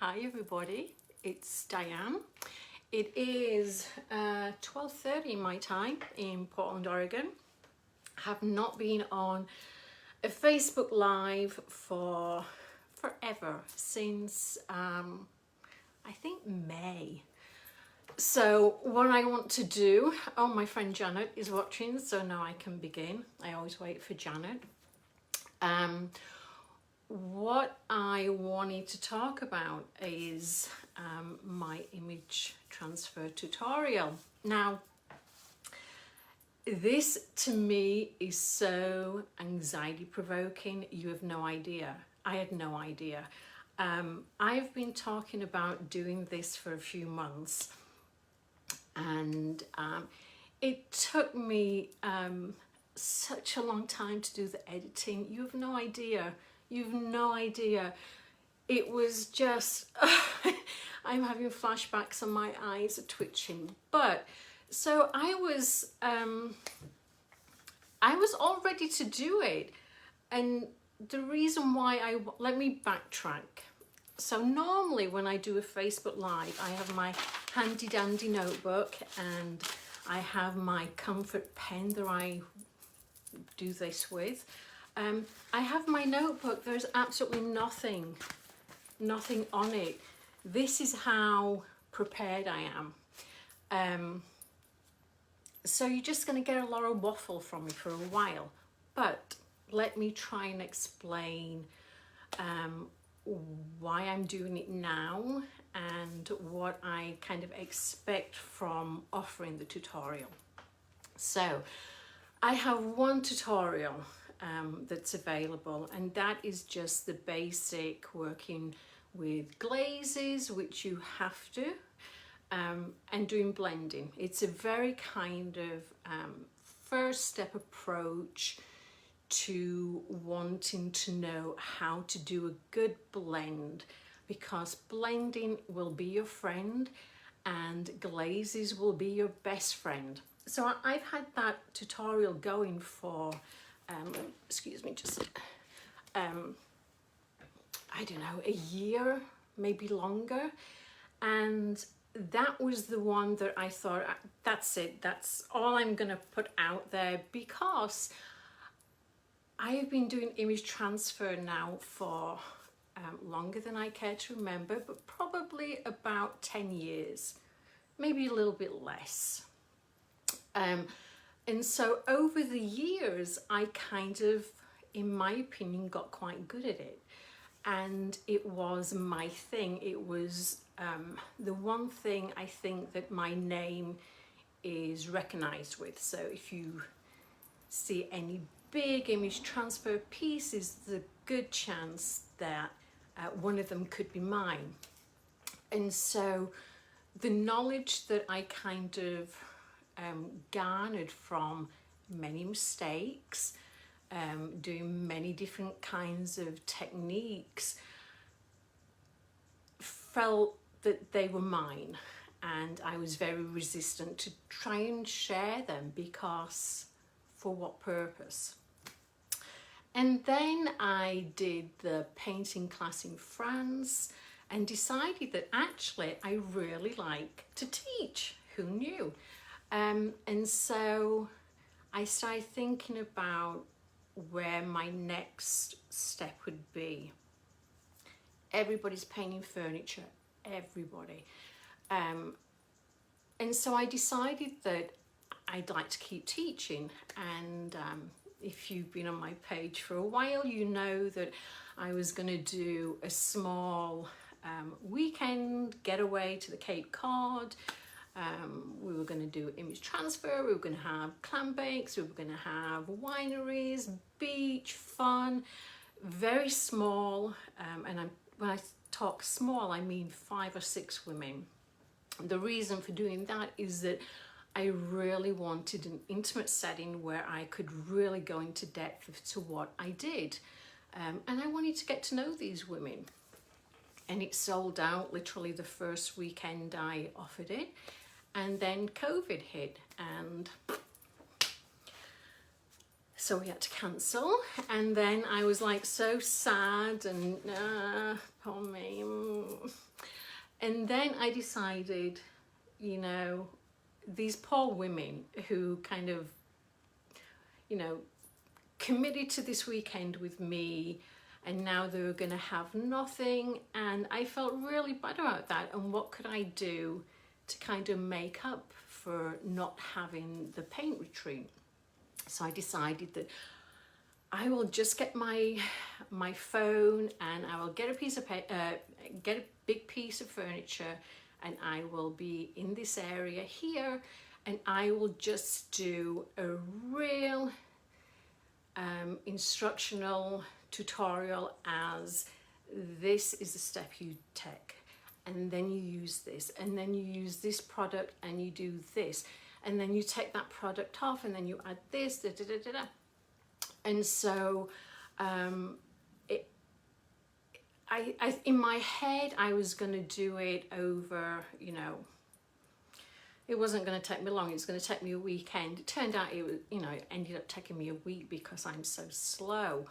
Hi everybody, it's Diane. It is 12:30 my time in Portland, Oregon. Have not been on a Facebook Live for forever, since I think May. So what I want to do, oh, my friend Janet is watching, so now I can begin. I always wait for Janet. What I wanted to talk about is my image transfer tutorial. Now, this to me is so anxiety provoking, you have no idea. I had no idea. I've been talking about doing this for a few months, and it took me such a long time to do the editing. You have no idea. You've no idea. It was just, I'm having flashbacks and my eyes are twitching. But so I was all ready to do it. And the reason why let me backtrack. So normally when I do a Facebook Live, I have my handy dandy notebook and I have my comfort pen that I do this with. I have my notebook. There's absolutely nothing on it. This is how prepared I am. So you're just going to get a lot of waffle from me for a while, but let me try and explain why I'm doing it now and what I kind of expect from offering the tutorial. So I have one tutorial that's available, and that is just the basic working with glazes, which you have to, and doing blending. It's a very kind of first step approach to wanting to know how to do a good blend, because blending will be your friend and glazes will be your best friend. So I've had that tutorial going for excuse me, just I don't know, a year, maybe longer. And that was the one that I thought, that's it, that's all I'm gonna put out there, because I have been doing image transfer now for longer than I care to remember, but probably about 10 years, maybe a little bit less. And so over the years, I kind of, in my opinion, got quite good at it. And it was my thing. It was the one thing I think that my name is recognized with. So if you see any big image transfer pieces, there's a good chance that one of them could be mine. And so the knowledge that I kind of garnered from many mistakes, doing many different kinds of techniques, felt that they were mine, and I was very resistant to try and share them, because for what purpose? And then I did the painting class in France and decided that actually I really like to teach. Who knew? And so I started thinking about where my next step would be. Everybody's painting furniture, everybody. And so I decided that I'd like to keep teaching. And if you've been on my page for a while, you know that I was going to do a small weekend getaway to the Cape Cod. We were going to do image transfer, we were going to have clam bakes, we were going to have wineries, beach, fun, very small. And when I talk small, I mean 5 or 6 women. The reason for doing that is that I really wanted an intimate setting where I could really go into depth to what I did. And I wanted to get to know these women. And it sold out literally the first weekend I offered it. And then COVID hit, and so we had to cancel. And then I was like so sad and poor me. And then I decided, you know, these poor women who kind of, you know, committed to this weekend with me, and now they were going to have nothing, and I felt really bad about that. And what could I do to kind of make up for not having the paint retreat? So I decided that I will just get my phone, and I will get a piece of get a big piece of furniture, and I will be in this area here, and I will just do a real instructional tutorial as this is the step you take, and then you use this, and then you use this product, and you do this, and then you take that product off, and then you add this, da, da, da, da, da. And so I in my head I was going to do it over, you know, it wasn't going to take me long, it was going to take me a weekend. It turned out it was, you know, it ended up taking me a week because I'm so slow.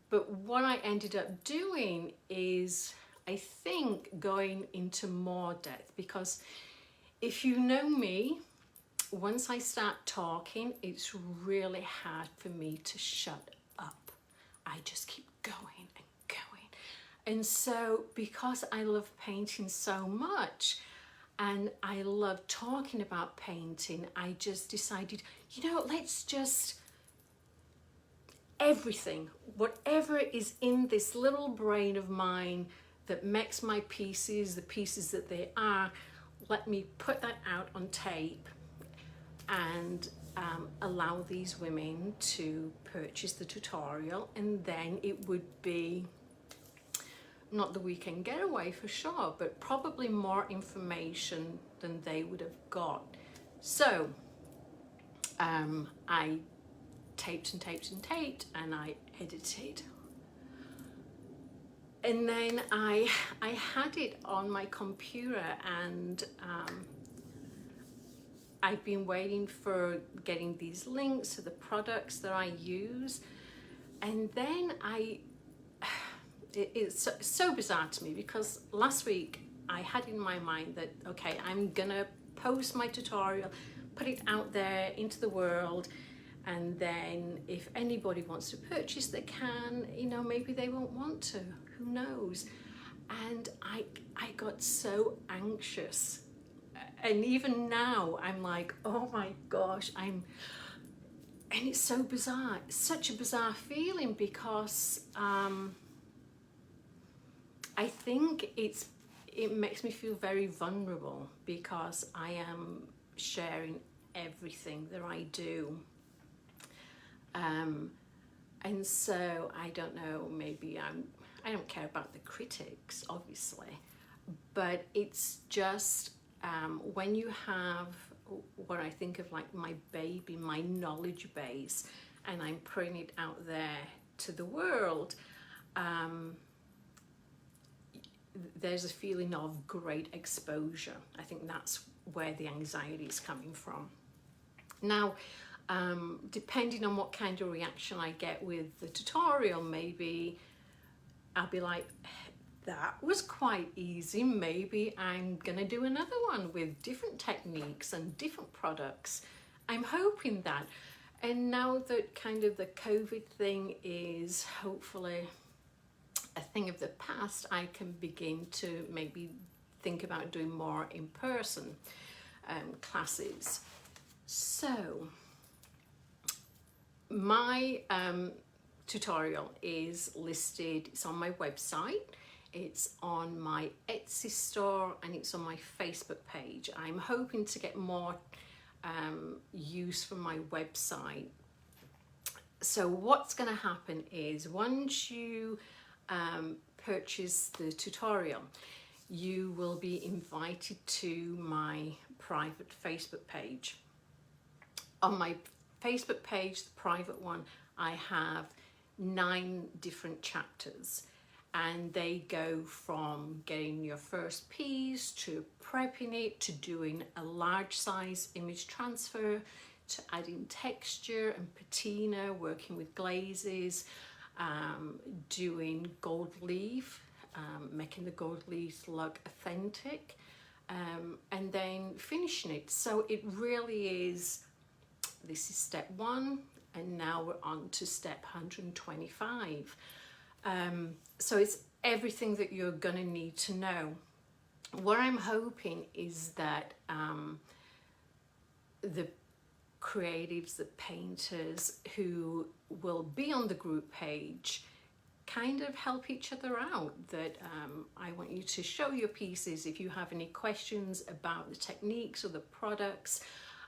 But what I ended up doing is, I think, going into more depth, because if you know me, once I start talking, it's really hard for me to shut up. I just keep going and going. And so because I love painting so much, and I love talking about painting, I just decided, you know, let's just, everything, whatever is in this little brain of mine that makes my pieces the pieces that they are, let me put that out on tape and allow these women to purchase the tutorial, and then it would be not the weekend getaway for sure, but probably more information than they would have got. So I taped and taped and taped, and I edited, and then I had it on my computer, and I've been waiting for getting these links to the products that I use. And then it's so bizarre to me, because last week I had in my mind that, okay, I'm gonna post my tutorial, put it out there into the world, and then if anybody wants to purchase, they can, you know, maybe they won't want to, who knows. And I got so anxious. And even now I'm like, oh my gosh, and it's so bizarre. It's such a bizarre feeling, because I think it makes me feel very vulnerable, because I am sharing everything that I do. And so I don't know, maybe I don't care about the critics, obviously, but it's just when you have what I think of like my baby, my knowledge base, and I'm putting it out there to the world, there's a feeling of great exposure. I think that's where the anxiety is coming from. Now, depending on what kind of reaction I get with the tutorial, maybe I'll be like, that was quite easy, maybe I'm gonna do another one with different techniques and different products. I'm hoping that. And now that kind of the COVID thing is hopefully a thing of the past, I can begin to maybe think about doing more in-person classes. So my tutorial is listed, it's on my website, it's on my Etsy store, and it's on my Facebook page. I'm hoping to get more use from my website. So what's going to happen is, once you purchase the tutorial, you will be invited to my private Facebook page. On my Facebook page, the private one, I have 9 different chapters, and they go from getting your first piece to prepping it, to doing a large size image transfer, to adding texture and patina, working with glazes, doing gold leaf making the gold leaves look authentic, and then finishing it. So it really is, this is step 1, and now we're on to step 125. So it's everything that you're going to need to know. What I'm hoping is that the creatives, the painters who will be on the group page kind of help each other out, that I want you to show your pieces. If you have any questions about the techniques or the products,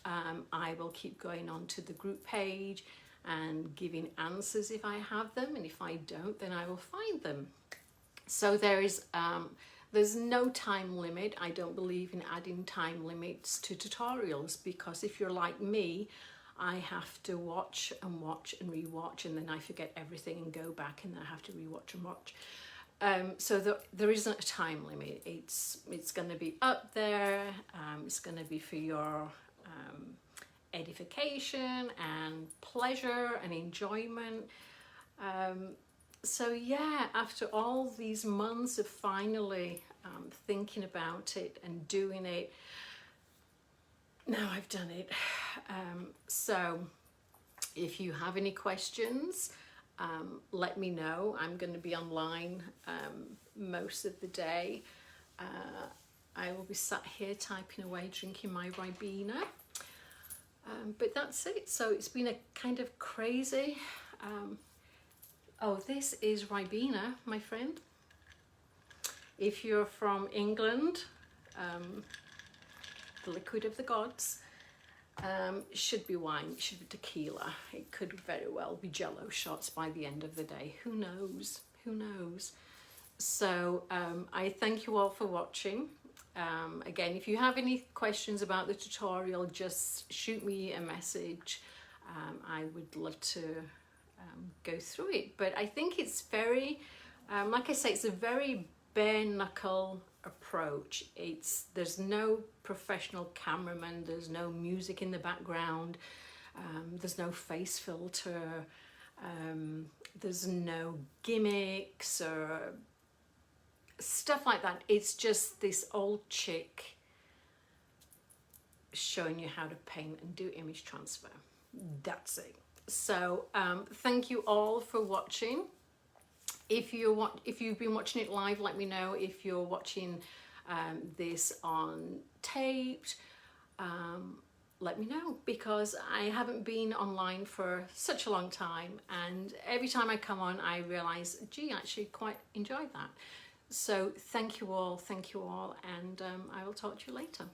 I will keep going on to the group page and giving answers if I have them, and if I don't, then I will find them. So there's no time limit. I don't believe in adding time limits to tutorials, because if you're like me, I have to watch and watch and rewatch, and then I forget everything and go back and then I have to rewatch and watch. So there isn't a time limit. It's going to be up there. It's going to be for your edification and pleasure and enjoyment. So yeah, after all these months of finally thinking about it and doing it, now I've done it. So if you have any questions, let me know. I'm going to be online most of the day. I will be sat here typing away, drinking my Ribena. But that's it. So it's been a kind of crazy... oh, this is Ribena, my friend. If you're from England, the liquid of the gods, should be wine, should be tequila. It could very well be Jello shots by the end of the day. Who knows? Who knows? So I thank you all for watching. Again, if you have any questions about the tutorial, just shoot me a message. I would love to go through it. But I think it's very, like I say, it's a very bare knuckle approach. There's no professional cameraman, there's no music in the background, there's no face filter, there's no gimmicks or stuff like that. It's just this old chick showing you how to paint and do image transfer. That's it. So thank you all for watching. If you've been watching it live, let me know. If you're watching this on taped, let me know, because I haven't been online for such a long time, and every time I come on I realize, gee, I actually quite enjoyed that. So thank you all, and I will talk to you later.